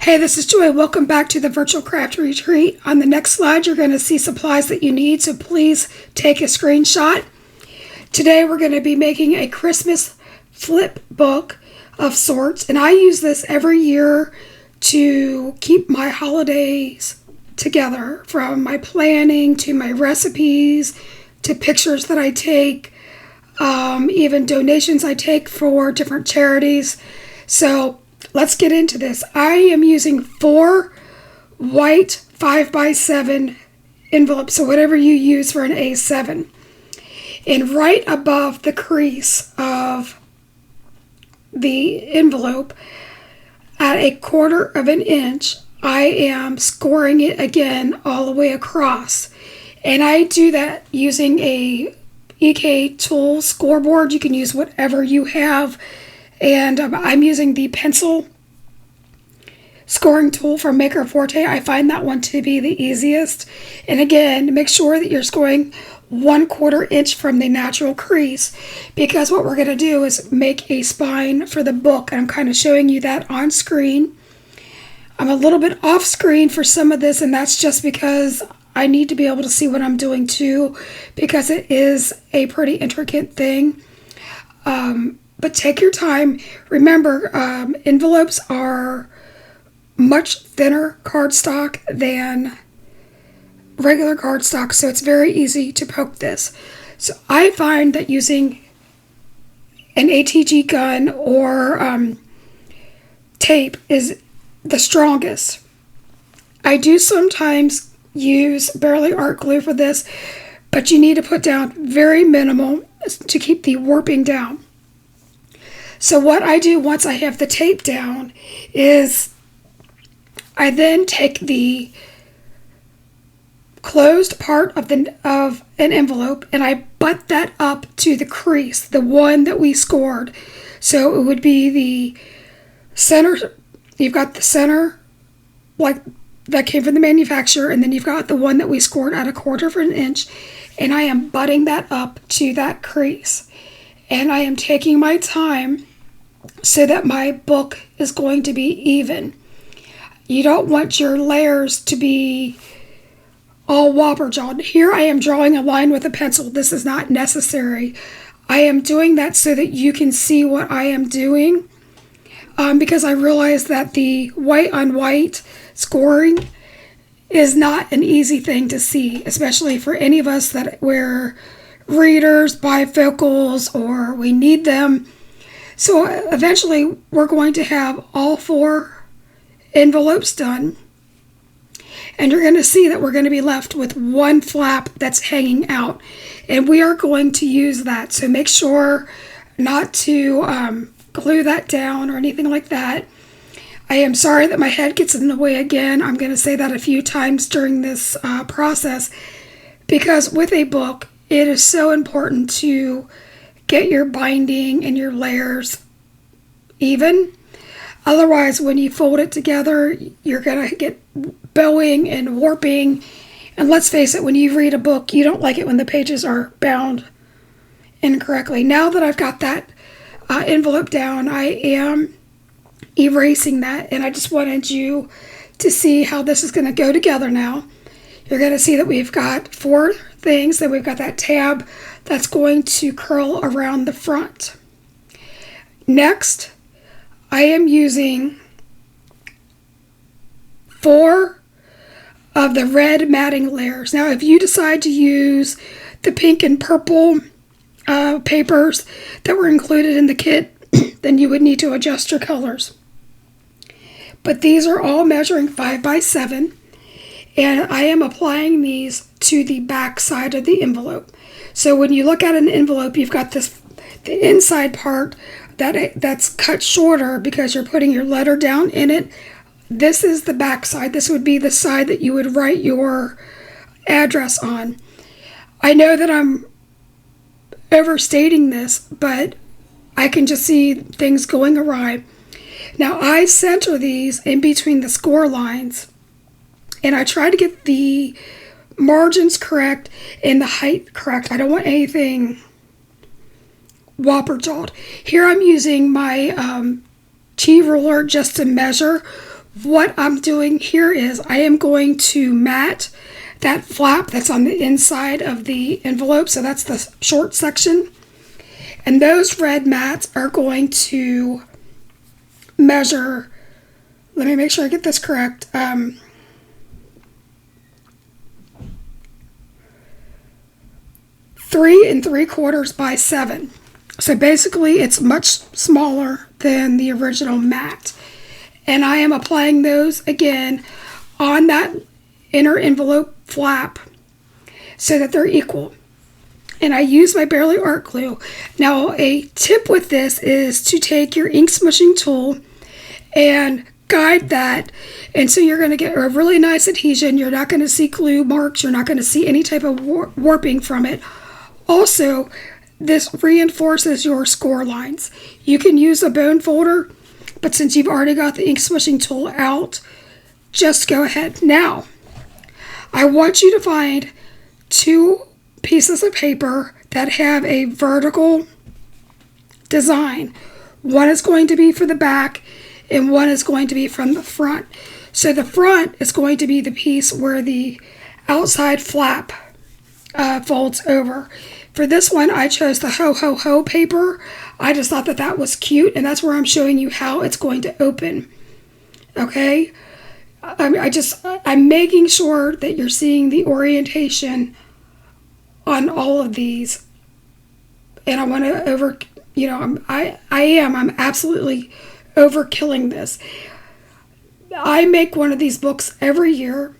Hey, this is Joy. Welcome back to the Virtual Craft Retreat. On the next slide, you're going to see supplies that you need, so please take a screenshot. Today, we're going to be making a Christmas flip book of sorts, and I use this every year to keep my holidays together, from my planning to my recipes to pictures that I take, even donations I take for different charities. So let's get into this. I am using 4 white 5x7 envelopes, so whatever you use for an A7. And right above the crease of the envelope, at 1/4 of an inch, I am scoring it again all the way across. And I do that using a EK tool scoreboard. You can use whatever you have. And I'm using the pencil scoring tool from Maker Forte. I find that one to be the easiest. And again, make sure that you're scoring 1/4 inch from the natural crease, because what we're going to do is make a spine for the book. And I'm kind of showing you that on screen. I'm a little bit off screen for some of this, and that's just because I need to be able to see what I'm doing too, because it is a pretty intricate thing. But take your time. Remember, envelopes are much thinner cardstock than regular cardstock, so it's very easy to poke this. So I find that using an ATG gun or tape is the strongest. I do sometimes use Barely Art glue for this, but you need to put down very minimal to keep the warping down. So what I do once I have the tape down is I then take the closed part of an envelope and I butt that up to the crease, the one that we scored. So it would be the center. You've got the center, like that came from the manufacturer, and then you've got the one that we scored at 1/4 of an inch, and I am butting that up to that crease. And I am taking my time so that my book is going to be even. You don't want your layers to be all whopper-jawed. Here I am drawing a line with a pencil. This is not necessary. I am doing that so that you can see what I am doing, because I realize that the white on white scoring is not an easy thing to see, especially for any of us that wear readers, bifocals, or we need them. So eventually we're going to have all 4 envelopes done, and you're going to see that we're going to be left with one flap that's hanging out, and we are going to use that. So make sure not to glue that down or anything like that. I am sorry that my head gets in the way again. I'm going to say that a few times during this process, because with a book, it is so important to get your binding and your layers even. Otherwise, when you fold it together, you're going to get bowing and warping. And let's face it, when you read a book, you don't like it when the pages are bound incorrectly. Now that I've got that envelope down, I am erasing that. And I just wanted you to see how this is going to go together now. You're going to see that we've got 4 things. Then we've got that tab that's going to curl around the front. Next, I am using 4 of the red matting layers. Now, if you decide to use the pink and purple papers that were included in the kit, then you would need to adjust your colors. But these are all measuring 5x7. And I am applying these to the back side of the envelope. So when you look at an envelope, you've got the inside part that's cut shorter because you're putting your letter down in it. This is the back side. This would be the side that you would write your address on. I know that I'm overstating this, but I can just see things going awry. Now I center these in between the score lines, and I try to get the margins correct and the height correct. I don't want anything whopper-jawed. Here I'm using my T ruler just to measure what I'm doing here is I am going to mat that flap that's on the inside of the envelope. So that's the short section. And those red mats are going to measure, let me make sure I get this correct, 3 3/4 by 7. So basically it's much smaller than the original mat. And I am applying those again on that inner envelope flap so that they're equal. And I use my Barely Art Glue. Now a tip with this is to take your ink smushing tool and guide that, and so you're going to get a really nice adhesion. You're not going to see glue marks. You're not going to see any type of warping from it. Also, this reinforces your score lines. You can use a bone folder, but since you've already got the ink smushing tool out, just go ahead. Now, I want you to find 2 pieces of paper that have a vertical design. One is going to be for the back and one is going to be from the front. So the front is going to be the piece where the outside flap folds over. For this one, I chose the Ho Ho Ho paper. I just thought that that was cute, and that's where I'm showing you how it's going to open. Okay? I'm making sure that you're seeing the orientation on all of these. And I want to I'm absolutely overkilling this. I make one of these books every year,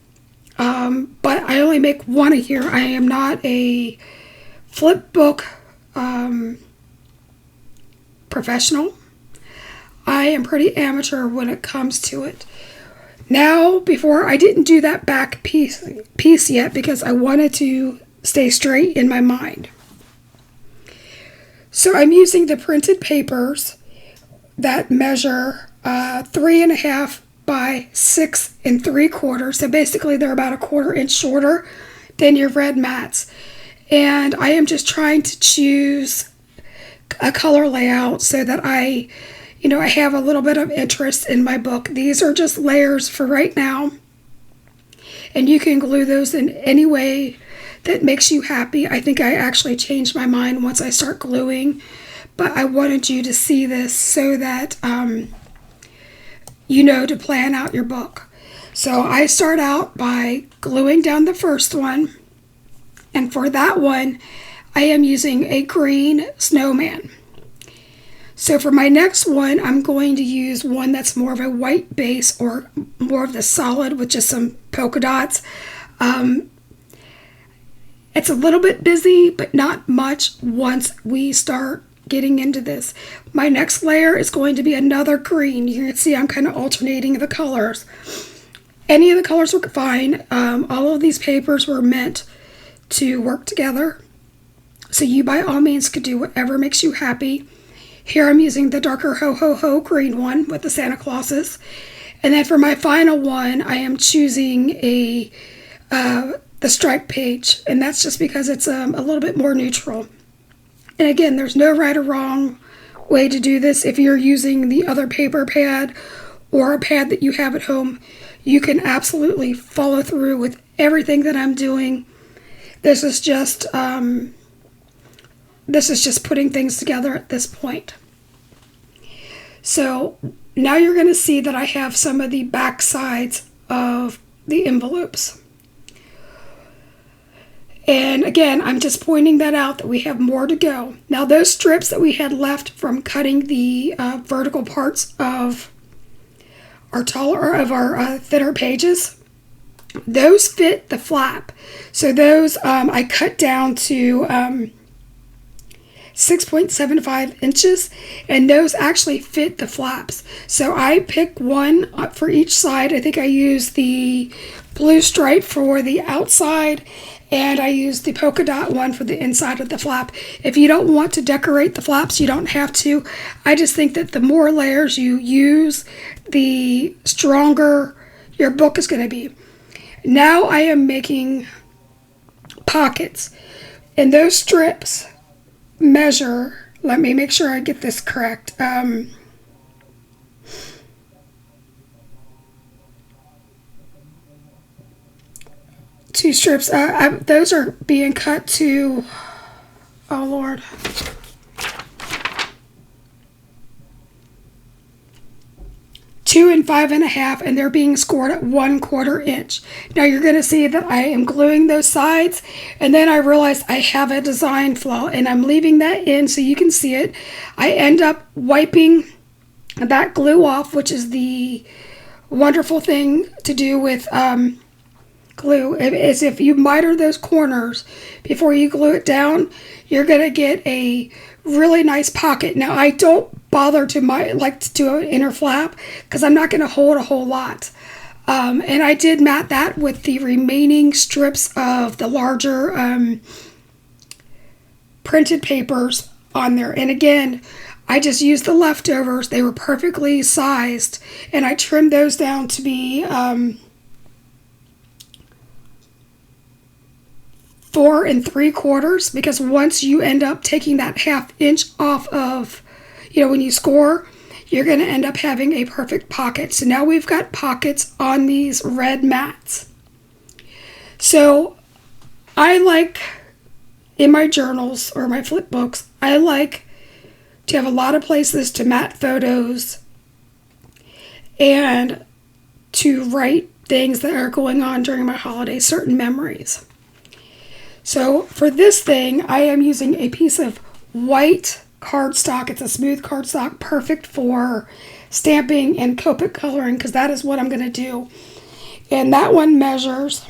but I only make one a year. I am not a flip book professional. I am pretty amateur when it comes to it. Now, before I didn't do that back piece yet because I wanted to stay straight in my mind. So I'm using the printed papers that measure 3.5 by 6 3/4. So basically they're about 1/4 inch shorter than your red mats. And I am just trying to choose a color layout so that I have a little bit of interest in my book. These are just layers for right now. And you can glue those in any way that makes you happy. I think I actually changed my mind once I start gluing. But I wanted you to see this so that to plan out your book. So I start out by gluing down the first one. And for that one, I am using a green snowman. So for my next one, I'm going to use one that's more of a white base or more of the solid with just some polka dots. It's a little bit busy, but not much once we start getting into this. My next layer is going to be another green. You can see I'm kind of alternating the colors. Any of the colors were fine. All of these papers were meant to work together. So you by all means could do whatever makes you happy. Here I'm using the darker Ho Ho Ho green one with the Santa Clauses. And then for my final one, I am choosing the stripe page. And that's just because it's a little bit more neutral. And again, there's no right or wrong way to do this. If you're using the other paper pad or a pad that you have at home, you can absolutely follow through with everything that I'm doing. This is just putting things together at this point. So now you're going to see that I have some of the back sides of the envelopes. And again, I'm just pointing that out that we have more to go. Now those strips that we had left from cutting the vertical parts of our thinner pages, those fit the flap. So those I cut down to 6.75 inches, and those actually fit the flaps. So I pick one for each side. I think I used the blue stripe for the outside, and I used the polka dot one for the inside of the flap. If you don't want to decorate the flaps, you don't have to. I just think that the more layers you use, the stronger your book is going to be. Now I am making pockets, and those strips measure, let me make sure I get this correct, 2 strips. Those are being cut to, oh Lord, 2 and 5.5, and they're being scored at 1/4 inch. Now you're going to see that I am gluing those sides, and then I realized I have a design flaw, and I'm leaving that in so you can see it. I end up wiping that glue off, which is the wonderful thing to do with glue, is if you miter those corners before you glue it down, you're going to get a really nice pocket. Now I don't bother to do an inner flap because I'm not going to hold a whole lot. And I did mat that with the remaining strips of the larger printed papers on there. And again, I just used the leftovers. They were perfectly sized, and I trimmed those down to be 4 3/4, because once you end up taking that 1/2 inch off of, when you score, you're going to end up having a perfect pocket. So now we've got pockets on these red mats. So I like, in my journals or my flip books, I like to have a lot of places to mat photos and to write things that are going on during my holidays, certain memories. So for this thing, I am using a piece of white cardstock. It's a smooth cardstock, perfect for stamping and Copic coloring, because that is what I'm going to do. And that one measures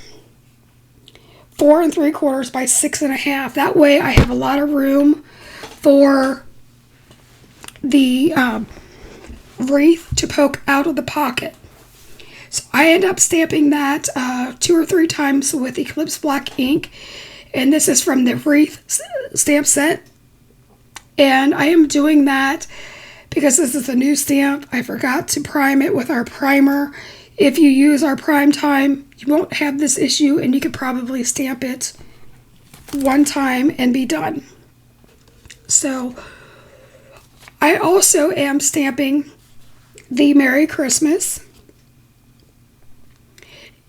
4 3/4 by 6.5. That way I have a lot of room for the wreath to poke out of the pocket. So I end up stamping that 2 or 3 times with Eclipse black ink, and this is from the Wreath stamp set. And I am doing that because this is a new stamp. I forgot to prime it with our primer. If you use our prime time, you won't have this issue, and you could probably stamp it one time and be done. So I also am stamping the Merry Christmas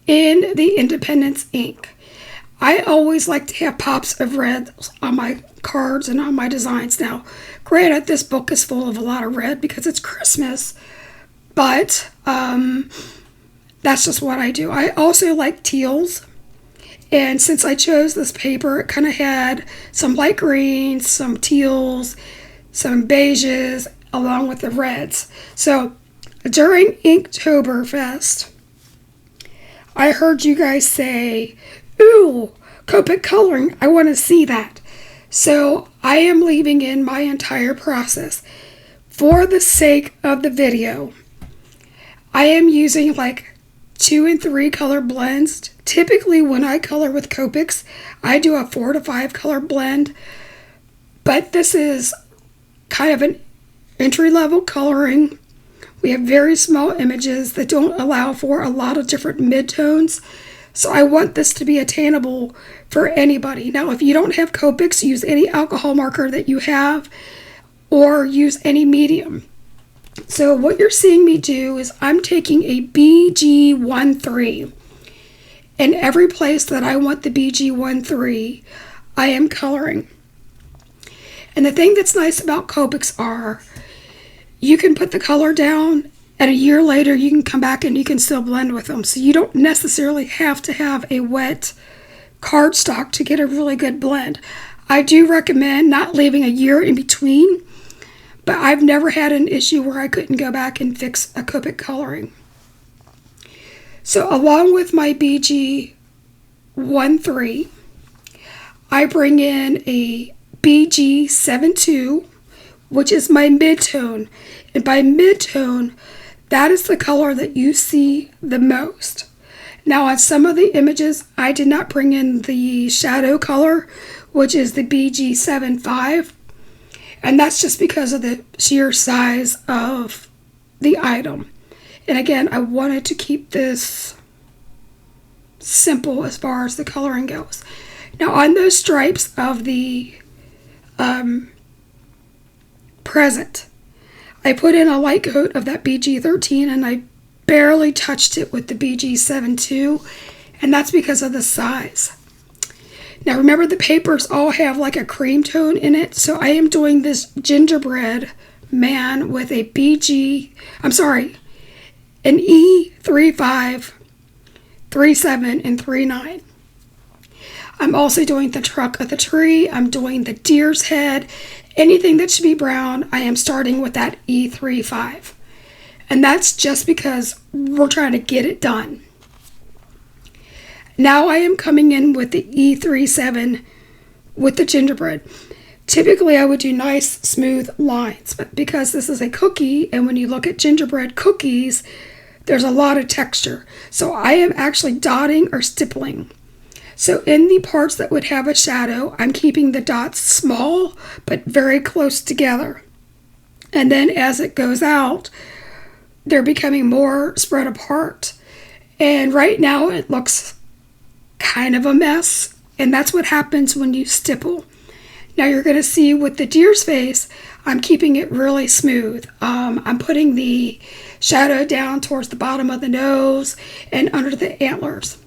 in the Independence ink. I always like to have pops of red on my cards and on my designs. Now, granted, this book is full of a lot of red because it's Christmas, but that's just what I do. I also like teals, and since I chose this paper, it kind of had some light greens, some teals, some beiges, along with the reds. So during Inktoberfest, I heard you guys say, "Ooh, Copic coloring, I want to see that." So I am leaving in my entire process. For the sake of the video, I am using like 2 and 3 color blends. Typically when I color with Copics, I do a 4 to 5 color blend, but this is kind of an entry-level coloring. We have very small images that don't allow for a lot of different midtones, so I want this to be attainable for anybody. Now, if you don't have Copics, use any alcohol marker that you have, or use any medium. So what you're seeing me do is I'm taking a BG13, and every place that I want the BG13, I am coloring. And the thing that's nice about Copics are you can put the color down, and a year later you can come back and you can still blend with them. So you don't necessarily have to have a wet cardstock to get a really good blend. I do recommend not leaving a year in between, but I've never had an issue where I couldn't go back and fix a Copic coloring. So along with my BG13, I bring in a BG72, which is my midtone. And by midtone, that is the color that you see the most. Now on some of the images, I did not bring in the shadow color, which is the BG75. And that's just because of the sheer size of the item. And again, I wanted to keep this simple as far as the coloring goes. Now on those stripes of the present, I put in a light coat of that BG13, and I barely touched it with the BG72, and that's because of the size. Now remember, the papers all have like a cream tone in it, so I am doing this gingerbread man with a an E35, 37, and 39. I'm also doing the trunk of the tree. I'm doing the deer's head. Anything that should be brown, I am starting with that E35. And that's just because we're trying to get it done. Now I am coming in with the E37 with the gingerbread. Typically I would do nice smooth lines, but because this is a cookie, and when you look at gingerbread cookies, there's a lot of texture. So I am actually dotting or stippling. So in the parts that would have a shadow, I'm keeping the dots small, but very close together. And then as it goes out, they're becoming more spread apart. And right now it looks kind of a mess, and that's what happens when you stipple. Now you're going to see with the deer's face, I'm keeping it really smooth. I'm putting the shadow down towards the bottom of the nose and under the antlers.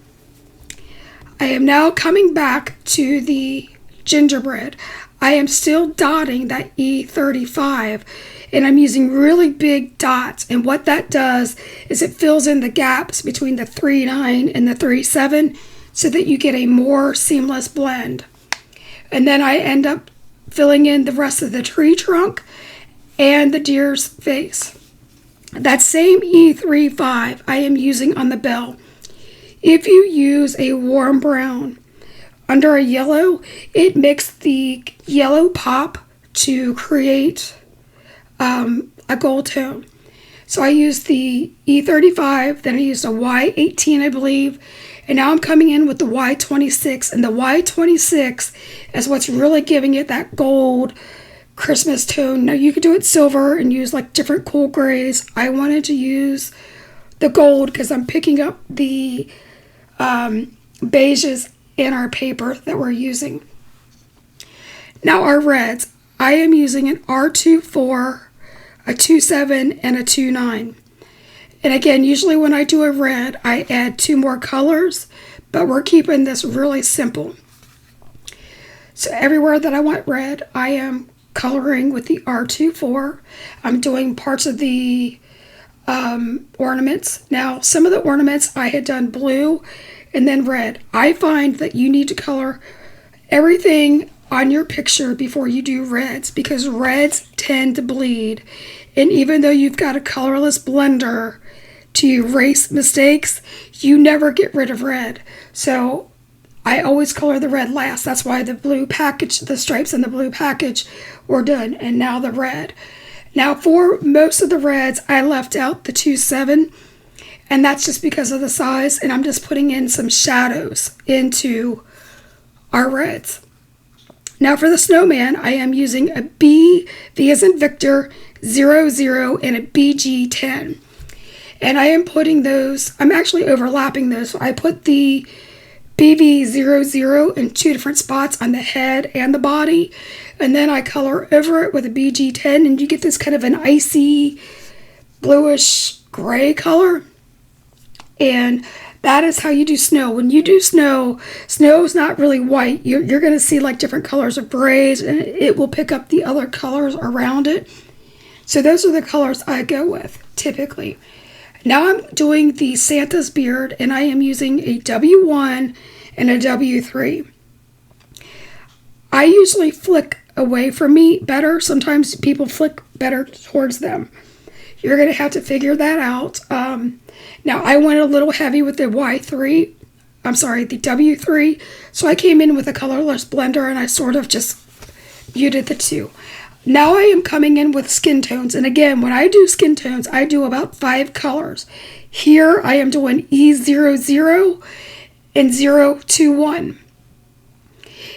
I am now coming back to the gingerbread. I am still dotting that E35, and I'm using really big dots, and what that does is it fills in the gaps between the 39 and the 37 so that you get a more seamless blend. And then I end up filling in the rest of the tree trunk and the deer's face. That same E35 I am using on the bell. If you use a warm brown under a yellow, it makes the yellow pop to create a gold tone. So I used the E35, then I used a Y18, I believe, and now I'm coming in with the Y26, and the Y26 is what's really giving it that gold Christmas tone. Now you could do it silver and use like different cool grays. I wanted to use the gold because I'm picking up the beiges in our paper that we're using. Now our reds, I am using an R24, a 27, and a 29. And again, usually when I do a red, I add 2 more colors, but we're keeping this really simple. So everywhere that I want red, I am coloring with the R24. I'm doing parts of the ornaments. Now, some of the ornaments I had done blue and then red. I find that you need to color everything on your picture before you do reds, because reds tend to bleed. And even though you've got a colorless blender to erase mistakes, you never get rid of red. So I always color the red last. That's why the blue package, the stripes in the blue package were done, and now the red. Now for most of the reds, I left out the 27, and that's just because of the size, and I'm just putting in some shadows into our reds. Now for the snowman, I am using a B as in Victor, 00, and a BG10. And I am putting those, I'm actually overlapping those. So I put the BV00 in 2 different spots on the head and the body, and then I color over it with a BG10, and you get this kind of an icy bluish gray color. And that is how you do snow. When you do snow, snow is not really white. You're going to see like different colors of grays, and it will pick up the other colors around it. So those are the colors I go with typically. Now I'm doing the Santa's beard, and I am using a W1 and a W3. I usually flick away from me better. Sometimes people flick better towards them. You're going to have to figure that out. Now I went a little heavy with the the W3. So I came in with a colorless blender, and I sort of just muted the two. Now I am coming in with skin tones. And again, when I do skin tones, I do about 5 colors. Here I am doing E00 and 021.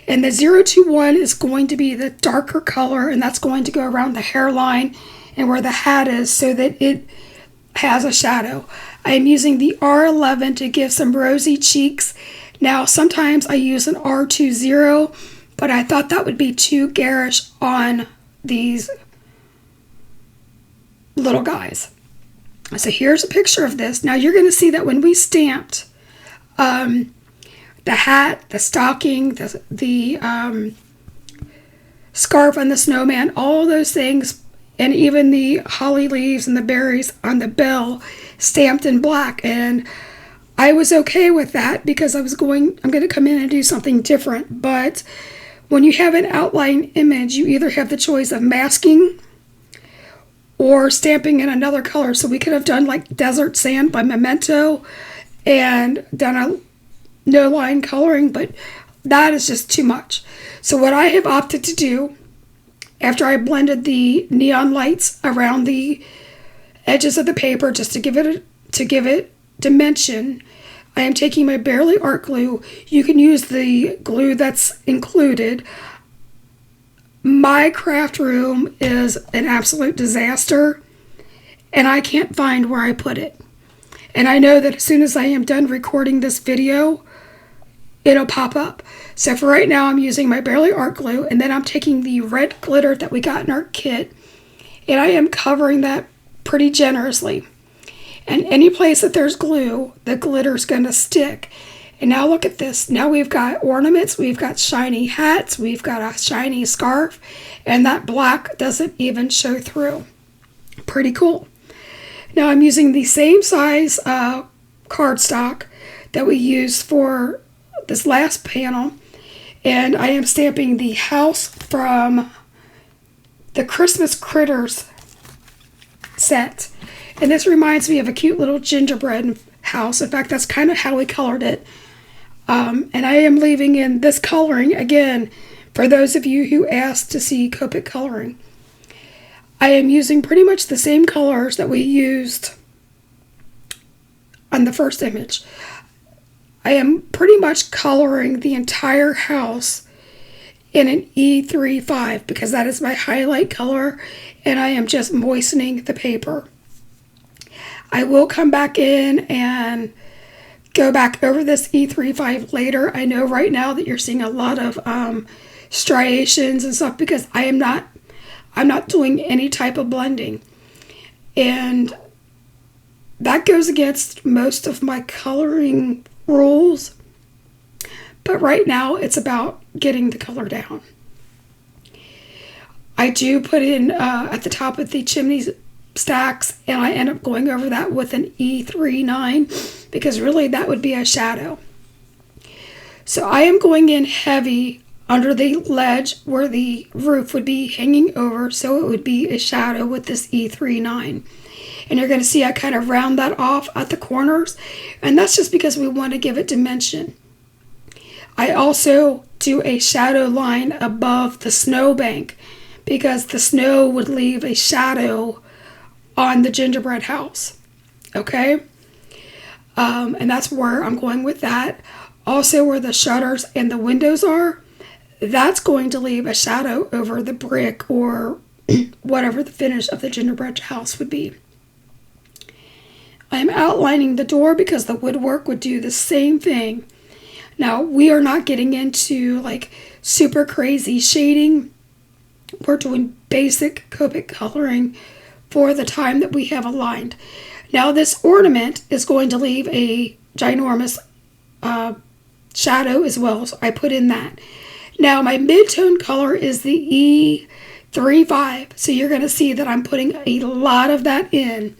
And the 021 is going to be the darker color, and that's going to go around the hairline and where the hat is so that it has a shadow. I am using the R11 to give some rosy cheeks. Now sometimes I use an R20, but I thought that would be too garish on these little guys. So here's a picture of this. Now you're going to see that when we stamped, The hat, the stocking, the scarf on the snowman, all those things, and even the holly leaves and the berries on the bell stamped in black. And I was okay with that because I'm going to come in and do something different. But when you have an outline image, you either have the choice of masking or stamping in another color. So we could have done like Desert Sand by Memento and done a no line coloring, but that is just too much. So what I have opted to do, after I blended the neon lights around the edges of the paper just to give it dimension, I am taking my Barely Art glue. You can use the glue that's included. My craft room is an absolute disaster, and I can't find where I put it. And I know that as soon as I am done recording this video, it'll pop up. So for right now, I'm using my Barely Art glue, and then I'm taking the red glitter that we got in our kit, and I am covering that pretty generously. And any place that there's glue, the glitter's gonna stick. And now look at this. Now we've got ornaments, we've got shiny hats, we've got a shiny scarf, and that black doesn't even show through. Pretty cool. Now I'm using the same size cardstock that we used for this last panel, and I am stamping the house from the Christmas Critters set. And this reminds me of a cute little gingerbread house. In fact, that's kind of how we colored it. And I am leaving in this coloring, again, for those of you who asked to see Copic coloring. I am using pretty much the same colors that we used on the first image. I am pretty much coloring the entire house in an E35 because that is my highlight color, and I am just moistening the paper. I will come back in and go back over this E35 later. I know right now that you're seeing a lot of striations and stuff because I'm not doing any type of blending, and that goes against most of my coloring rules, but right now it's about getting the color down. I do put in at the top of the chimney stacks, and I end up going over that with an E39 because really that would be a shadow. So I am going in heavy under the ledge where the roof would be hanging over, so it would be a shadow with this E39. And you're going to see I kind of round that off at the corners, and that's just because we want to give it dimension. I also do a shadow line above the snowbank because the snow would leave a shadow on the gingerbread house. Okay? And that's where I'm going with that. Also, where the shutters and the windows are, that's going to leave a shadow over the brick or whatever the finish of the gingerbread house would be. I'm outlining the door because the woodwork would do the same thing. Now, we are not getting into like super crazy shading. We're doing basic Copic coloring for the time that we have aligned. Now, this ornament is going to leave a ginormous shadow as well, so I put in that. Now, my mid-tone color is the E35, so you're going to see that I'm putting a lot of that in.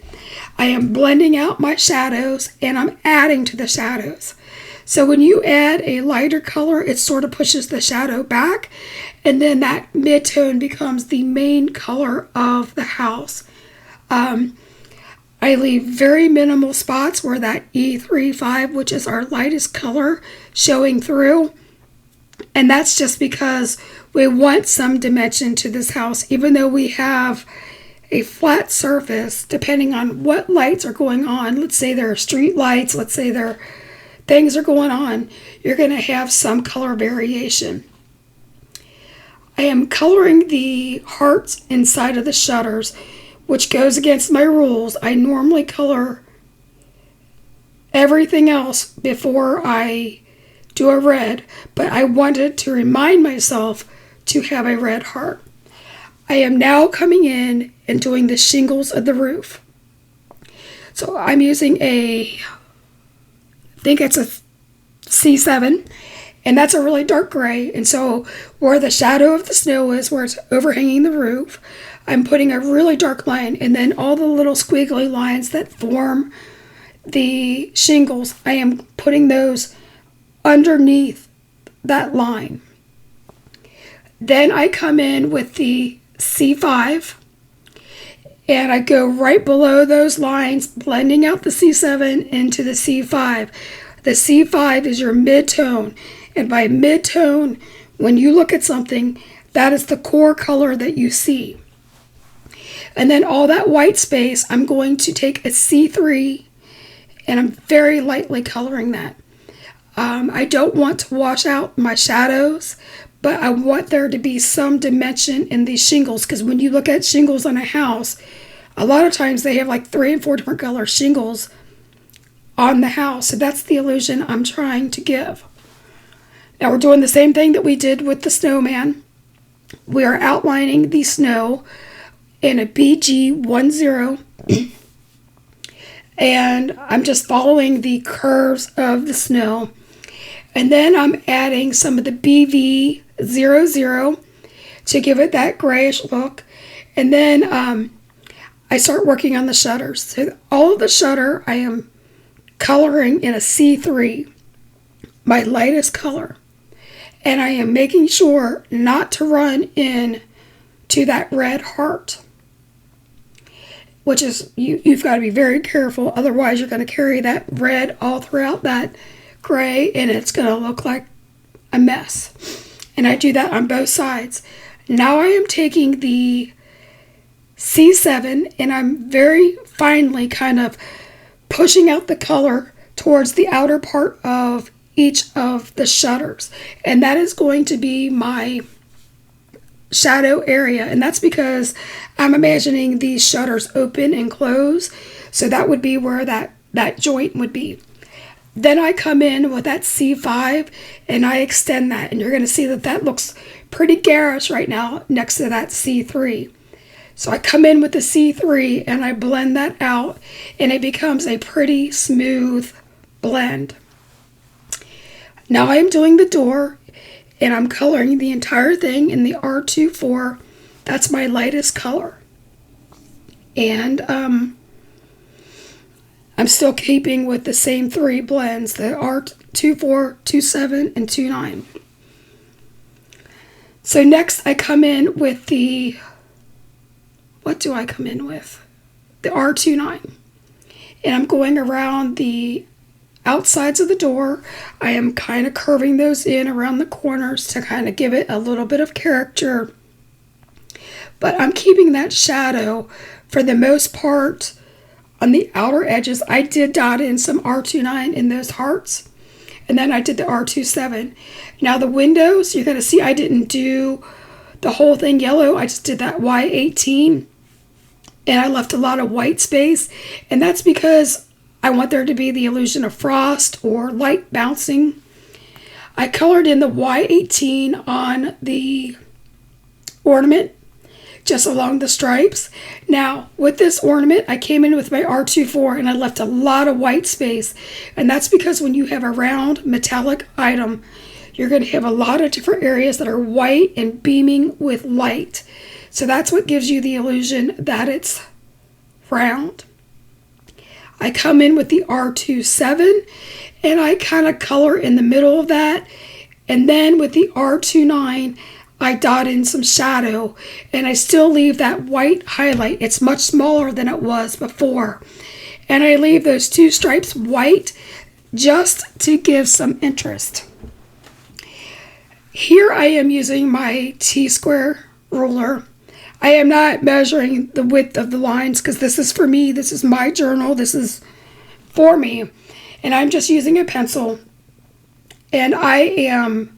I am blending out my shadows, and I'm adding to the shadows. So when you add a lighter color, it sort of pushes the shadow back, and then that mid-tone becomes the main color of the house. I leave very minimal spots where that E35, which is our lightest color, showing through. And that's just because we want some dimension to this house, even though we have a flat surface, depending on what lights are going on. Let's say there are street lights, let's say there things are going on, you're going to have some color variation. I am coloring the hearts inside of the shutters, which goes against my rules. I normally color everything else before I do a red, but I wanted to remind myself to have a red heart. I am now coming in and doing the shingles of the roof. So I'm using I think it's a C7, and that's a really dark gray. And so where the shadow of the snow is, where it's overhanging the roof, I'm putting a really dark line, and then all the little squiggly lines that form the shingles, I am putting those underneath that line. Then I come in with the C5, and I go right below those lines, blending out the C7 into the C5. The C5 is your mid-tone, and by mid-tone, when you look at something, that is the core color that you see. And then all that white space, I'm going to take a C3, and I'm very lightly coloring that. I don't want to wash out my shadows, but I want there to be some dimension in these shingles, because when you look at shingles on a house, a lot of times they have like 3 and 4 different color shingles on the house. So that's the illusion I'm trying to give. Now we're doing the same thing that we did with the snowman. We are outlining the snow in a BG10, and I'm just following the curves of the snow. And then I'm adding some of the BV00 to give it that grayish look. And then I start working on the shutters. So all of the shutter I am coloring in a C3, my lightest color. And I am making sure not to run in to that red heart, which is, you've got to be very careful. Otherwise, you're going to carry that red all throughout that gray, and it's going to look like a mess. And I do that on both sides. Now I am taking the C7, and I'm very finely kind of pushing out the color towards the outer part of each of the shutters. And that is going to be my shadow area, and that's because I'm imagining these shutters open and close, so that would be where that joint would be. Then I come in with that C5 and I extend that, and you're going to see that that looks pretty garish right now next to that C3. So I come in with the C3 and I blend that out, and it becomes a pretty smooth blend. Now I am doing the door, and I'm coloring the entire thing in the R24. That's my lightest color. And I'm still keeping with the same 3 blends, the R24, 27, and 29. So next I come in with the, what do I come in with? The R29. And I'm going around the outsides of the door. I am kind of curving those in around the corners to kind of give it a little bit of character. But I'm keeping that shadow for the most part on the outer edges. I did dot in some R29 in those hearts, and then I did the R27. Now the windows, you're going to see I didn't do the whole thing yellow. I just did that Y18, and I left a lot of white space, and that's because I want there to be the illusion of frost or light bouncing. I colored in the Y18 on the ornament, just along the stripes. Now, with this ornament, I came in with my R24 and I left a lot of white space. And that's because when you have a round metallic item, you're going to have a lot of different areas that are white and beaming with light. So that's what gives you the illusion that it's round. I come in with the R27 and I kind of color in the middle of that. And then with the R29, I dot in some shadow, and I still leave that white highlight. It's much smaller than it was before. And I leave those 2 stripes white just to give some interest. Here I am using my T-square ruler. I am not measuring the width of the lines because this is for me. This is my journal. This is for me. And I'm just using a pencil. And I am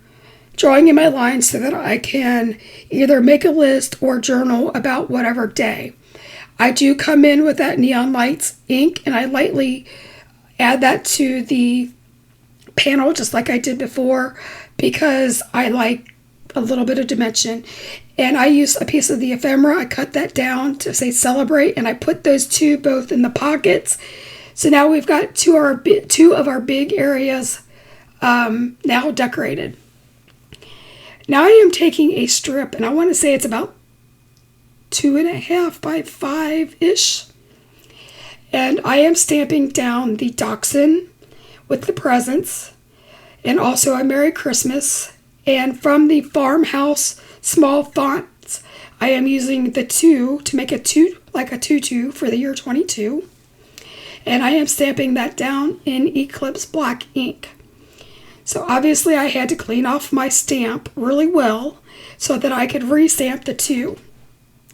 drawing in my lines so that I can either make a list or journal about whatever day. I do come in with that Neon Lights ink, and I lightly add that to the panel just like I did before because I like a little bit of dimension. And I use a piece of the ephemera. I cut that down to say celebrate, and I put those 2 both in the pockets. So now we've got two of our big areas now decorated. Now I am taking a strip, and I want to say it's about 2.5 by 5-ish. And I am stamping down the dachshund with the presents, and also a Merry Christmas. And from the Farmhouse small fonts, I am using the 2 to make a 2, like a tutu for the year 22. And I am stamping that down in Eclipse black ink. So obviously I had to clean off my stamp really well so that I could restamp the 2.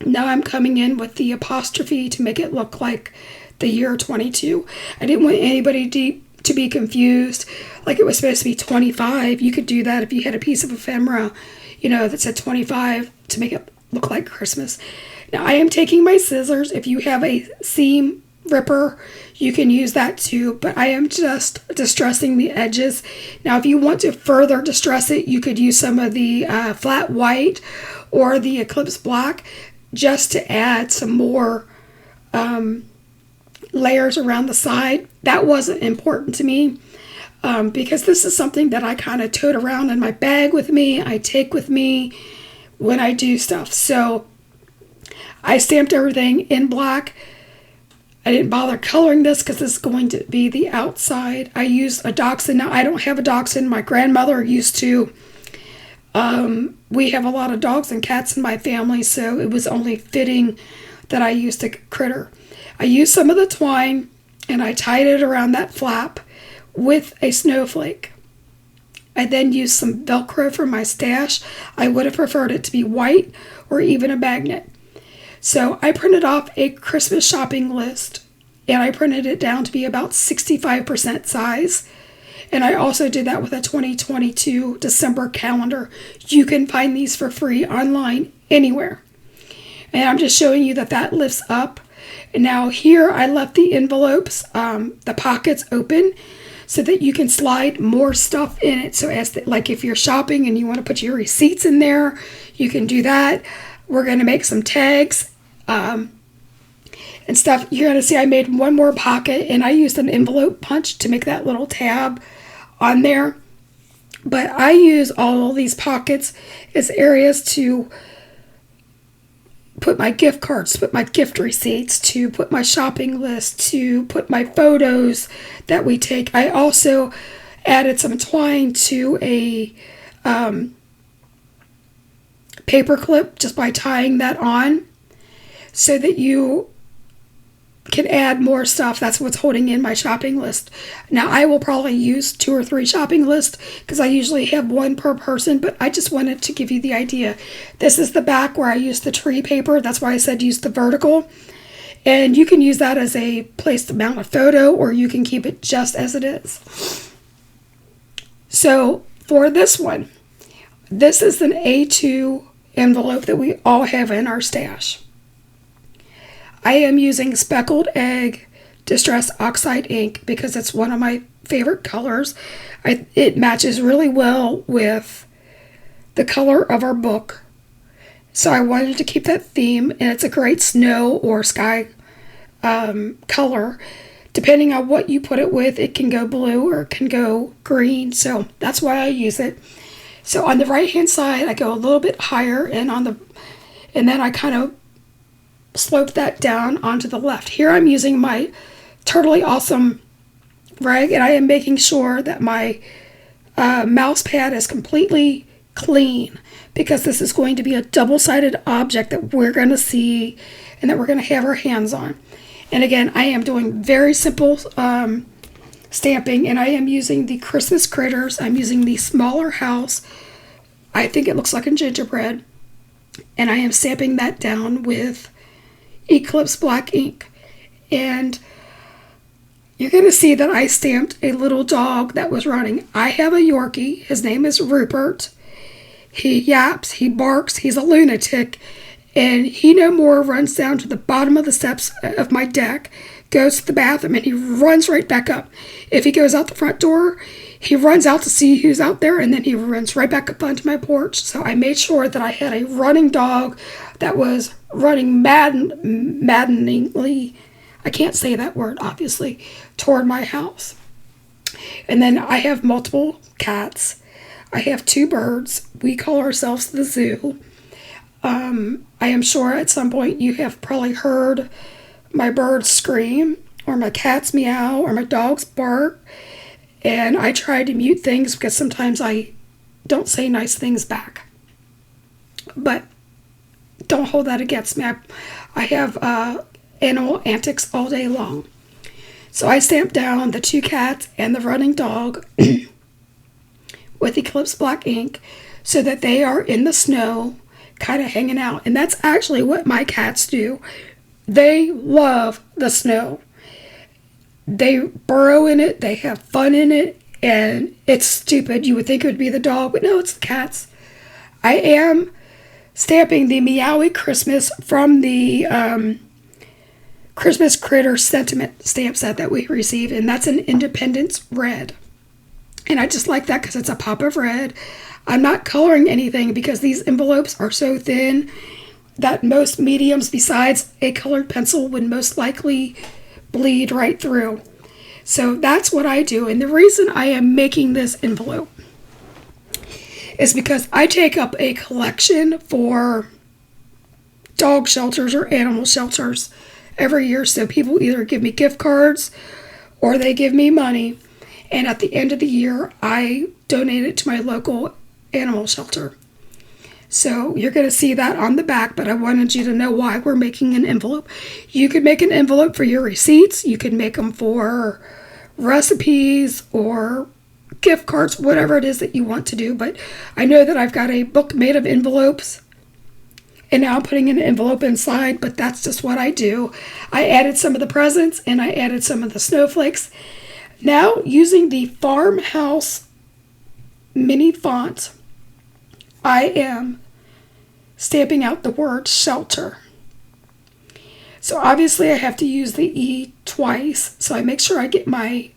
Now I'm coming in with the apostrophe to make it look like the year 22. I didn't want anybody to be confused, like it was supposed to be 25. You could do that if you had a piece of ephemera, that said 25 to make it look like Christmas. Now I am taking my scissors. If you have a seam ripper, you can use that too, but I am just distressing the edges. Now if you want to further distress it, you could use some of the flat white or the Eclipse black just to add some more layers around the side. That wasn't important to me because this is something that I kind of tote around in my bag with me. I take with me when I do stuff. So I stamped everything in black. I didn't bother coloring this because this is going to be the outside. I used a dachshund. Now I don't have a dachshund. My grandmother used to. We have a lot of dogs and cats in my family, so it was only fitting that I used a critter. I used some of the twine and I tied it around that flap with a snowflake. I then used some Velcro for my stash. I would have preferred it to be white or even a magnet. So I printed off a Christmas shopping list and I printed it down to be about 65% size. And I also did that with a 2022 December calendar. You can find these for free online anywhere. And I'm just showing you that lifts up. And now here I left the envelopes, the pockets open so that you can slide more stuff in it. So like if you're shopping and you want to put your receipts in there, you can do that. We're going to make some tags and stuff. You're going to see I made one more pocket and I used an envelope punch to make that little tab on there. But I use all of these pockets as areas to put my gift cards, to put my gift receipts, to put my shopping list, to put my photos that we take. I also added some twine to a paper clip just by tying that on so that you can add more stuff. That's what's holding in my shopping list. Now I will probably use 2 or 3 shopping lists because I usually have one per person, but I just wanted to give you the idea. This is the back where I used the tree paper. That's why I said use the vertical. And you can use that as a place to mount a photo, or you can keep it just as it is. So for this one, this is an A2 envelope that we all have in our stash. I am using Speckled Egg Distress Oxide ink because it's one of my favorite colors. It matches really well with the color of our book. So I wanted to keep that theme, and it's a great snow or sky color. Depending on what you put it with, it can go blue or it can go green. So that's why I use it. So on the right hand side, I go a little bit higher, and then I kind of slope that down onto the left. Here I'm using my Totally Awesome rag, and I am making sure that my mouse pad is completely clean because this is going to be a double-sided object that we're going to see and that we're going to have our hands on. And again, I am doing very simple stamping, and I am using the Christmas critters. I'm using the smaller house. I think it looks like a gingerbread, and I am stamping that down with Eclipse black ink. And you're going to see that I stamped a little dog that was running. I have a Yorkie. His name is Rupert. He yaps, he barks, he's a lunatic, and he no more runs down to the bottom of the steps of my deck, goes to the bathroom, and he runs right back up. If he goes out the front door, he runs out to see who's out there, and then he runs right back up onto my porch. So I made sure that I had a running dog that was running maddeningly, I can't say that word, obviously, toward my house. And then I have multiple cats. I have 2 birds. We call ourselves the zoo. I am sure at some point you have probably heard my birds scream, or my cats meow, or my dogs bark. And I try to mute things because sometimes I don't say nice things back. But don't hold that against me. I have animal antics all day long. So I stamped down the 2 cats and the running dog with Eclipse black ink so that they are in the snow, kind of hanging out. And that's actually what my cats do. They love the snow. They burrow in it, they have fun in it, and it's stupid. You would think it would be the dog, but no, it's the cats. I am stamping the Meowie Christmas from the Christmas Critter Sentiment stamp set that we received, and that's an Independence Red. And I just like that because it's a pop of red. I'm not coloring anything because these envelopes are so thin that most mediums besides a colored pencil would most likely bleed right through. So that's what I do. And the reason I am making this envelope is because I take up a collection for dog shelters or animal shelters every year. So people either give me gift cards or they give me money. And at the end of the year, I donate it to my local animal shelter. So you're going to see that on the back, but I wanted you to know why we're making an envelope. You could make an envelope for your receipts. You could make them for recipes or gift cards, whatever it is that you want to do. But I know that I've got a book made of envelopes, and now I'm putting an envelope inside, but that's just what I do. I added some of the presents, and I added some of the snowflakes. Now, using the Farmhouse mini font, I am stamping out the word shelter. So obviously I have to use the E twice, so I make sure I get my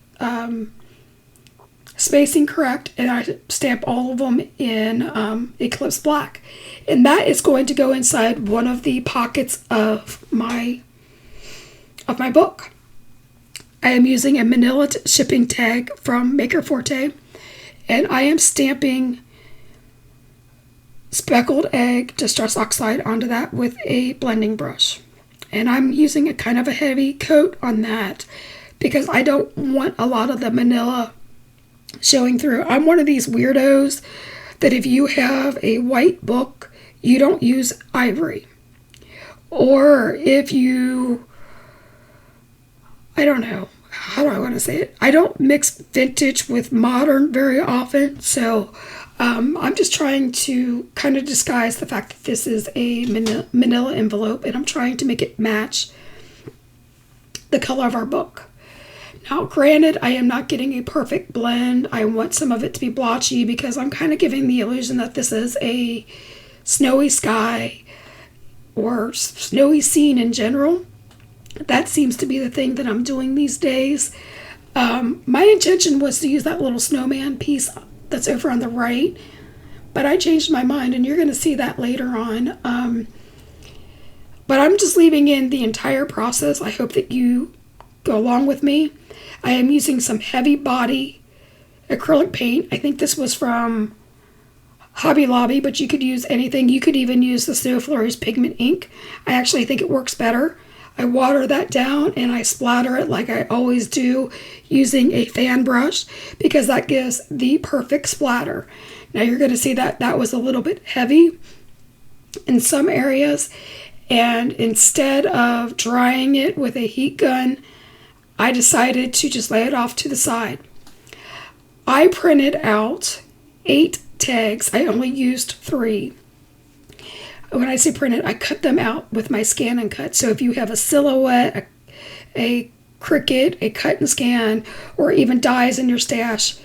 spacing correct, and I stamp all of them in Eclipse black. And that is going to go inside one of the pockets of my book. I am using a manila shipping tag from Maker Forte, and I am stamping speckled egg distress oxide onto that with a blending brush. And I'm using a kind of a heavy coat on that because I don't want a lot of the manila showing through. I'm one of these weirdos that if you have a white book, you don't use ivory. Or if you, I don't know, how do I want to say it? I don't mix vintage with modern very often, so I'm just trying to kind of disguise the fact that this is a manila envelope, and I'm trying to make it match the color of our book. Now, granted, I am not getting a perfect blend. I want some of it to be blotchy because I'm kind of giving the illusion that this is a snowy sky or snowy scene in general. That seems to be the thing that I'm doing these days. My intention was to use that little snowman piece that's over on the right, but I changed my mind, and you're going to see that later on. But I'm just leaving in the entire process. I hope that you go along with me. I am using some heavy body acrylic paint. I think this was from Hobby Lobby, but you could use anything. You could even use the Snow Flurries pigment ink. I actually think it works better. I water that down and I splatter it like I always do using a fan brush because that gives the perfect splatter. Now you're going to see that that was a little bit heavy in some areas, and instead of drying it with a heat gun, I decided to just lay it off to the side. I printed out 8 tags. I only used 3. When I say printed, I cut them out with my scan and cut. So if you have a silhouette, a Cricut, a cut and scan, or even dies in your stash,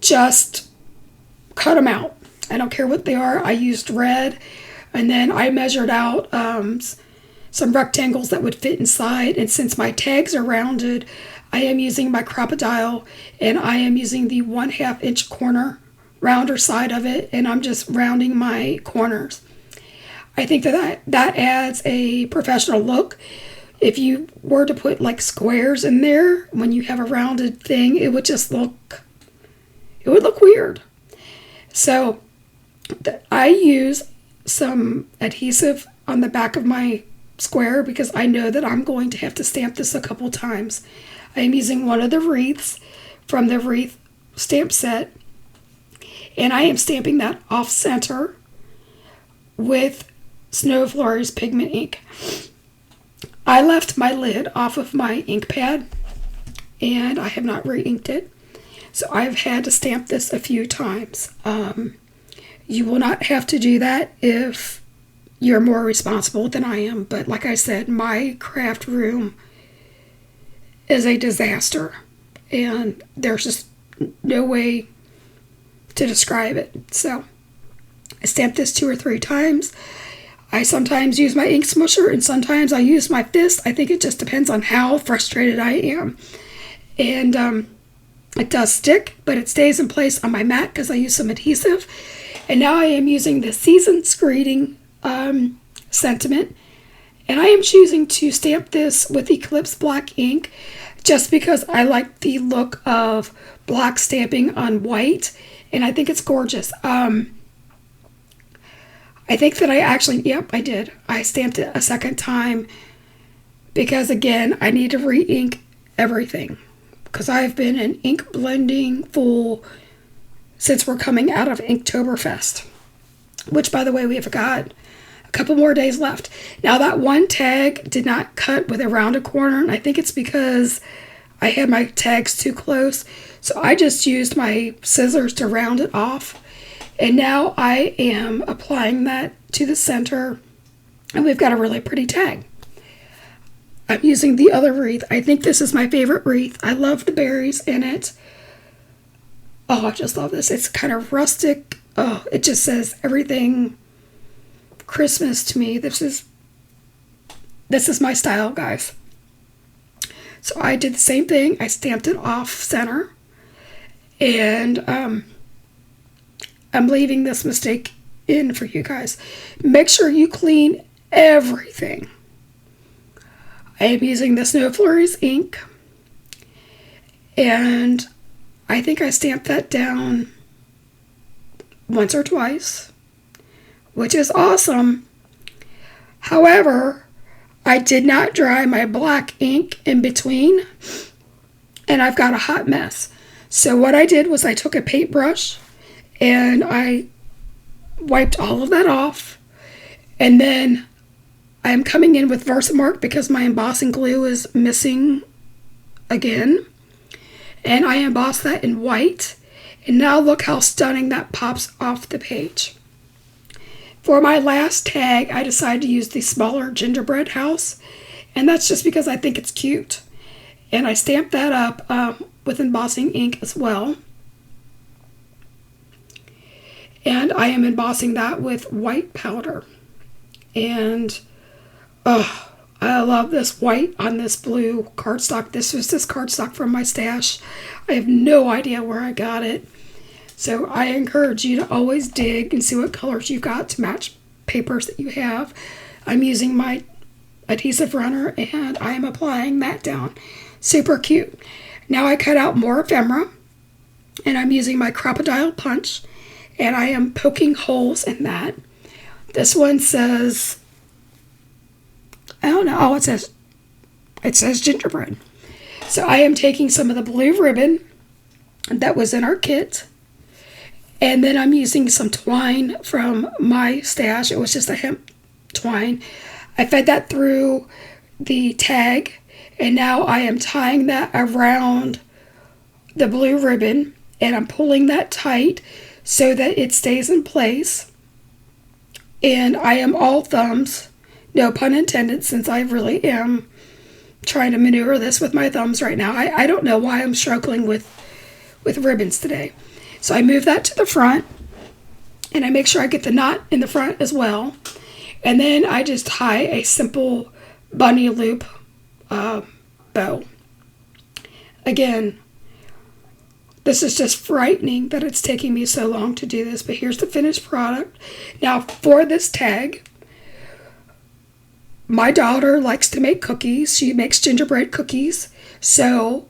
just cut them out. I don't care what they are. I used red, and then I measured out some rectangles that would fit inside. And since my tags are rounded, I am using my Crocodile, and I am using the 1/2 inch corner rounder side of it, and I'm just rounding my corners. I think that adds a professional look. If you were to put like squares in there, when you have a rounded thing, it would just look It would look weird. So I use some adhesive on the back of my square because I know that I'm going to have to stamp this a couple times. I am using one of the wreaths from the wreath stamp set, and I am stamping that off center with Snow Flurries pigment ink. I left my lid off of my ink pad, and I have not re-inked it, so I've had to stamp this a few times. You will not have to do that if you're more responsible than I am, but like I said, my craft room is a disaster, and there's just no way to describe it. So I stamped this 2 or 3 times. I sometimes use my ink smusher, and sometimes I use my fist. I think it just depends on how frustrated I am. And it does stick, but it stays in place on my mat because I use some adhesive. And now I am using the Season's Greeting sentiment, and I am choosing to stamp this with Eclipse black ink just because I like the look of black stamping on white, and I think it's gorgeous. I think that I actually, yep, I did. I stamped it a second time because, again, I need to re-ink everything because I've been in ink blending full since we're coming out of Inktoberfest, which, by the way, we have got a couple more days left. Now, that one tag did not cut with a rounded corner, and I think it's because I had my tags too close, so I just used my scissors to round it off, and now I am applying that to the center, and we've got a really pretty tag. I'm using the other wreath. I think this is my favorite wreath. I love the berries in it. Oh, I just love this. It's kind of rustic. Oh, it just says everything Christmas to me. This is my style, guys. So I did the same thing. I stamped it off center. And I'm leaving this mistake in for you guys. Make sure you clean everything. I am using the Snow Flurries ink. And I think I stamped that down once or twice, which is awesome. However, I did not dry my black ink in between, and I've got a hot mess. So what I did was I took a paintbrush and I wiped all of that off, and then I'm coming in with Versamark because my embossing glue is missing again. And I embossed that in white. And now look how stunning that pops off the page. For my last tag, I decided to use the smaller gingerbread house. And that's just because I think it's cute. And I stamped that up with embossing ink as well. And I am embossing that with white powder. And I love this white on this blue cardstock. This was this cardstock from my stash. I have no idea where I got it. So I encourage you to always dig and see what colors you've got to match papers that you have. I'm using my adhesive runner and I am applying that down. Super cute. Now I cut out more ephemera and I'm using my crocodile punch and I am poking holes in that. This one says, I don't know. Oh, it says gingerbread. So I am taking some of the blue ribbon that was in our kit. And then I'm using some twine from my stash. It was just a hemp twine. I fed that through the tag. And now I am tying that around the blue ribbon. And I'm pulling that tight so that it stays in place. And I am all thumbs. No pun intended, since I really am trying to maneuver this with my thumbs right now. I don't know why I'm struggling with ribbons today. So I move that to the front, and I make sure I get the knot in the front as well. And then I just tie a simple bunny loop bow. Again, this is just frightening that it's taking me so long to do this, but here's the finished product. Now for this tag, my daughter likes to make cookies. She makes gingerbread cookies. So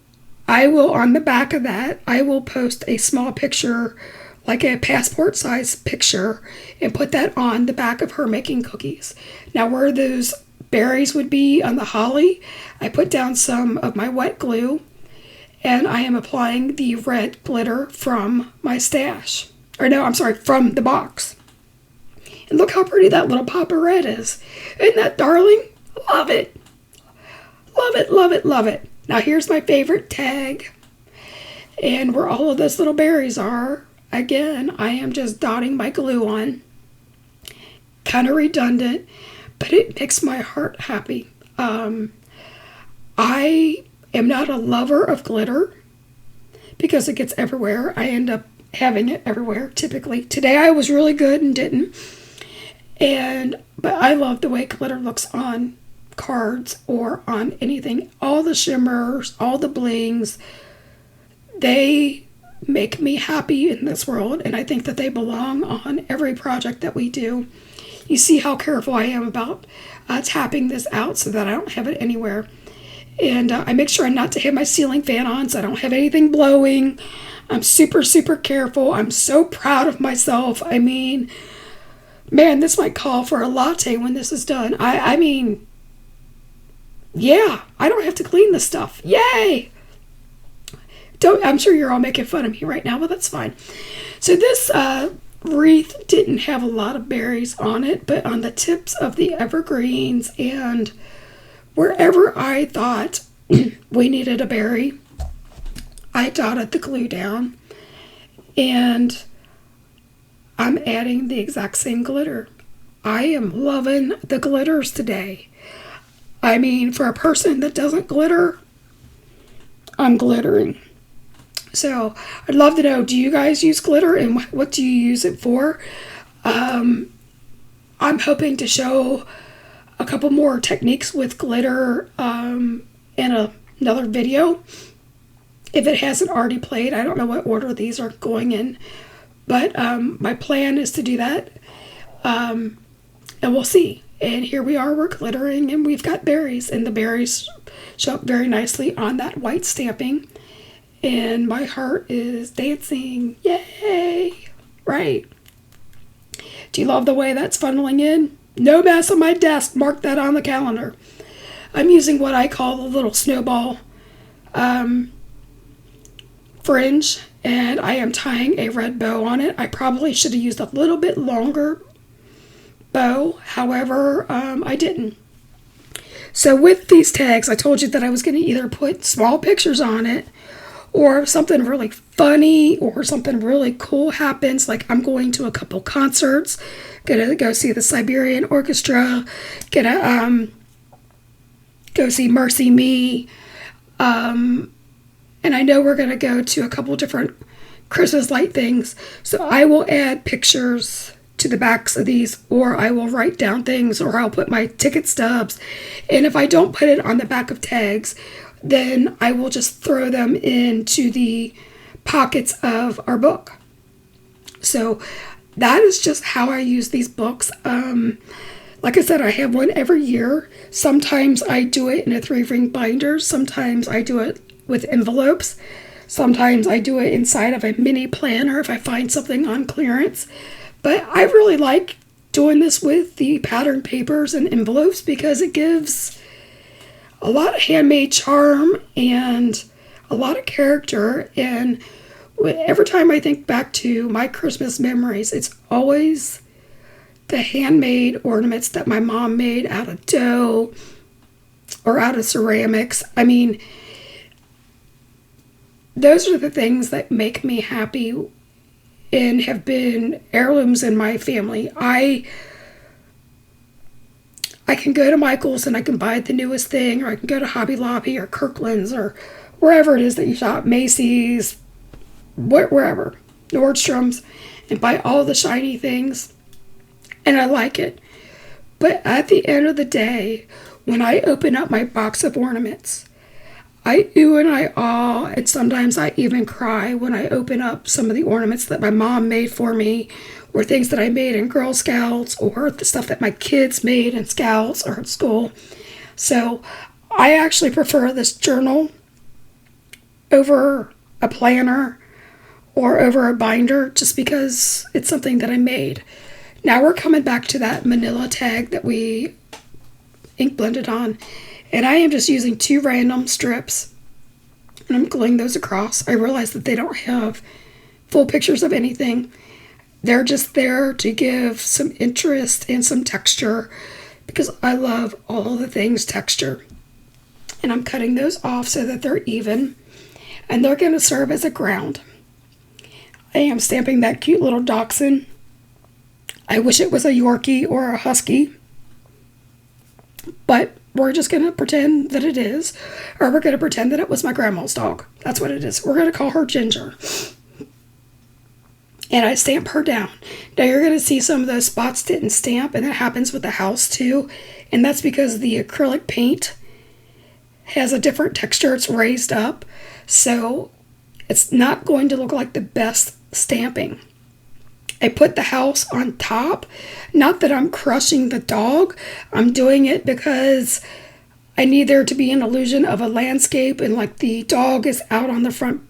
I will, on the back of that, I will post a small picture, like a passport size picture, and put that on the back of her making cookies. Now, where those berries would be on the holly, I put down some of my wet glue, and I am applying the red glitter from my stash. Or no, I'm sorry, from the box. And look how pretty that little pop of red is. Isn't that darling? Love it. Love it, love it, love it. Now here's my favorite tag. And where all of those little berries are, again, I am just dotting my glue on. Kind of redundant, but it makes my heart happy. I am not a lover of glitter because it gets everywhere. I end up having it everywhere, typically. Today I was really good and didn't. But I love the way glitter looks on cards or on anything. All the shimmers, all the blings, they make me happy in this world, and I think that they belong on every project that we do. You see how careful I am about tapping this out so that I don't have it anywhere. And I make sure not to have my ceiling fan on so I don't have anything blowing. I'm super, super careful. I'm so proud of myself. I mean, man, this might call for a latte when this is done. I mean, yeah, I don't have to clean this stuff. Yay! I'm sure you're all making fun of me right now, but that's fine. So this wreath didn't have a lot of berries on it, but on the tips of the evergreens and wherever I thought we needed a berry, I dotted the glue down, and I'm adding the exact same glitter. I am loving the glitters today. I mean, for a person that doesn't glitter, I'm glittering. So I'd love to know, do you guys use glitter, and what do you use it for? I'm hoping to show a couple more techniques with glitter in another video. If it hasn't already played, I don't know what order these are going in, but my plan is to do that, and we'll see. And here we are, we're glittering, and we've got berries, and the berries show up very nicely on that white stamping, and my heart is dancing. Yay! Right. Do you love the way that's funneling in? No mess on my desk. Mark that on the calendar. I'm using what I call the little snowball fringe, and I am tying a red bow on it. I probably should have used a little bit longer bow. However, I didn't. So with these tags, I told you that I was going to either put small pictures on it, or something really funny, or something really cool happens, like I'm going to a couple concerts, gonna go see the Siberian Orchestra, gonna go see Mercy Me, and I know we're gonna go to a couple different Christmas light things, so I will add pictures to the backs of these, or I will write down things, or I'll put my ticket stubs, and if I don't put it on the back of tags, then I will just throw them into the pockets of our book. So that is just how I use these books. Like I said, I have one every year. Sometimes I do it in a 3-ring binder. Sometimes I do it with envelopes. Sometimes I do it inside of a mini planner if I find something on clearance. But I really like doing this with the pattern papers and envelopes because it gives a lot of handmade charm and a lot of character, and every time I think back to my Christmas memories, it's always the handmade ornaments that my mom made out of dough or out of ceramics. I mean, those are the things that make me happy and have been heirlooms in my family. I can go to Michael's and I can buy the newest thing, or I can go to Hobby Lobby or Kirkland's or wherever it is that you shop, Macy's, wherever, Nordstrom's, and buy all the shiny things, and I like it. But at the end of the day, when I open up my box of ornaments, I ooh and I ah, and sometimes I even cry when I open up some of the ornaments that my mom made for me, or things that I made in Girl Scouts, or the stuff that my kids made in Scouts or at school. So I actually prefer this journal over a planner or over a binder just because it's something that I made. Now we're coming back to that manila tag that we ink blended on, and I am just using 2 random strips and I'm gluing those across. I realize that they don't have full pictures of anything. They're just there to give some interest and some texture because I love all the things texture. And I'm cutting those off so that they're even, and they're going to serve as a ground. I am stamping that cute little dachshund. I wish it was a Yorkie or a Husky, but we're just going to pretend that it is, or we're going to pretend that it was my grandma's dog. That's what it is. We're going to call her Ginger. And I stamp her down. Now you're going to see some of those spots didn't stamp, and that happens with the house too. And that's because the acrylic paint has a different texture. It's raised up, so it's not going to look like the best stamping. I put the house on top. Not that I'm crushing the dog. I'm doing it because I need there to be an illusion of a landscape and like the dog is out on the front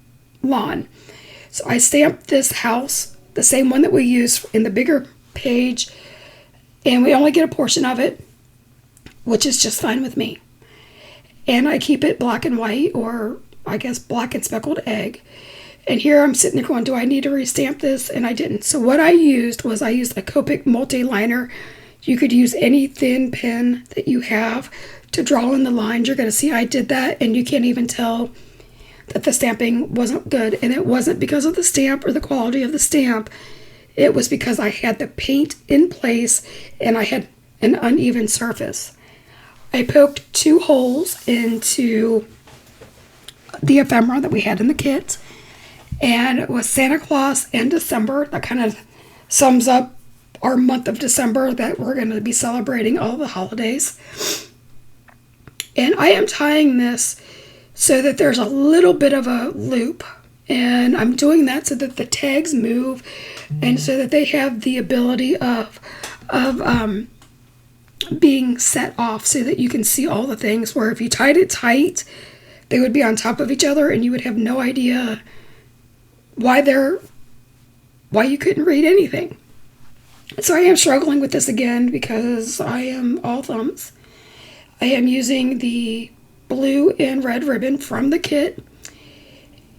lawn. So I stamped this house, the same one that we use in the bigger page, and we only get a portion of it, which is just fine with me. And I keep it black and white, or I guess black and speckled egg. And here I'm sitting there going, do I need to restamp this? And I didn't. So what I used was a Copic multi-liner. You could use any thin pen that you have to draw in the lines. You're going to see I did that, and you can't even tell that the stamping wasn't good. And it wasn't because of the stamp or the quality of the stamp. It was because I had the paint in place and I had an uneven surface. I poked 2 holes into the ephemera that we had in the kit, and it was Santa Claus and December. That kind of sums up our month of December, that we're going to be celebrating all the holidays. And I am tying this so that there's a little bit of a loop, and I'm doing that so that the tags move and so that they have the ability of being set off so that you can see all the things, where if you tied it tight, they would be on top of each other and you would have no idea why you couldn't read anything. So I am struggling with this again because I am all thumbs. I am using the blue and red ribbon from the kit,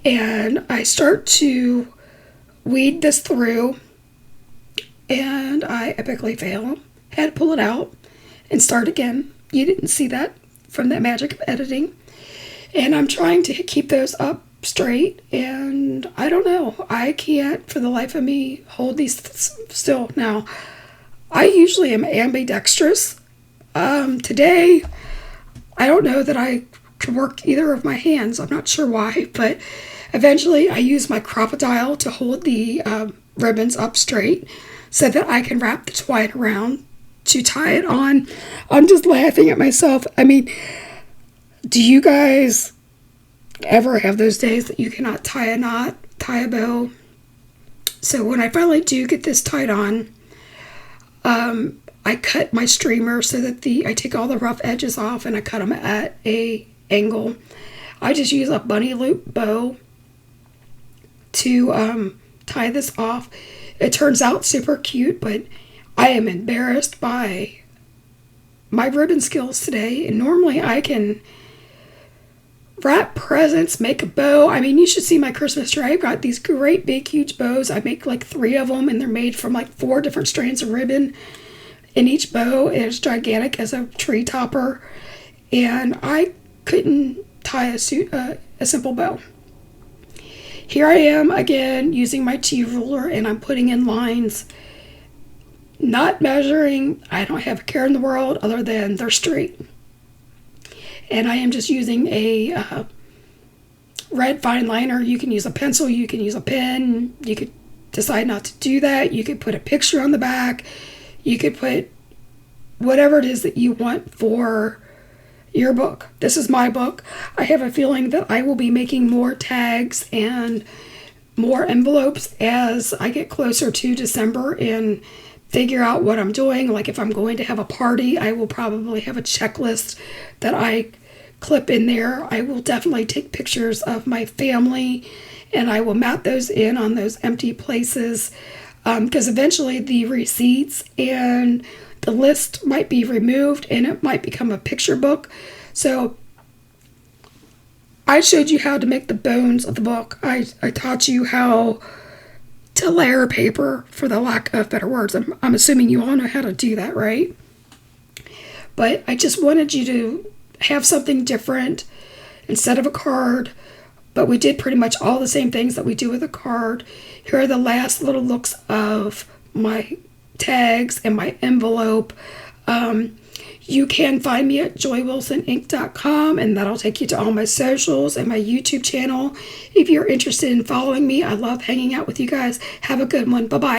and I start to weed this through, and I epically fail. Had to pull it out and start again. You didn't see that from that magic of editing. And I'm trying to keep those up straight, and I don't know. I can't for the life of me hold these still. Now, I usually am ambidextrous. Today, I don't know that I could work either of my hands. I'm not sure why, but eventually I use my crocodile to hold the ribbons up straight so that I can wrap the twine around to tie it on. I'm just laughing at myself. I mean, do you guys ever have those days that you cannot tie a knot, tie a bow? So when I finally do get this tied on, I cut my streamer so that I take all the rough edges off and I cut them at a angle. I just use a bunny loop bow to tie this off. It turns out super cute, but I am embarrassed by my ribbon skills today. And normally I can wrap presents, make a bow. I mean, you should see my Christmas tree. I've got these great big huge bows. I make like 3 of them, and they're made from like 4 different strands of ribbon in each bow. And it's gigantic as a tree topper, and I couldn't tie a simple bow. Here I am again using my T ruler, and I'm putting in lines, not measuring. I don't have a care in the world other than they're straight. And I am just using a red fine liner. You can use a pencil, you can use a pen, you could decide not to do that. You could put a picture on the back. You could put whatever it is that you want for your book. This is my book. I have a feeling that I will be making more tags and more envelopes as I get closer to December and figure out what I'm doing. Like if I'm going to have a party, I will probably have a checklist that I clip in there. I will definitely take pictures of my family, and I will mount those in on those empty places, because eventually the receipts and the list might be removed and it might become a picture book. So I showed you how to make the bones of the book. I taught you how to layer paper, for the lack of better words. I'm assuming you all know how to do that, right? But I just wanted you to have something different instead of a card. But we did pretty much all the same things that we do with a card. Here are the last little looks of my tags and my envelope. You can find me at joywilsoninc.com, and that'll take you to all my socials and my YouTube channel. If you're interested in following me, I love hanging out with you guys. Have a good one. Bye-bye.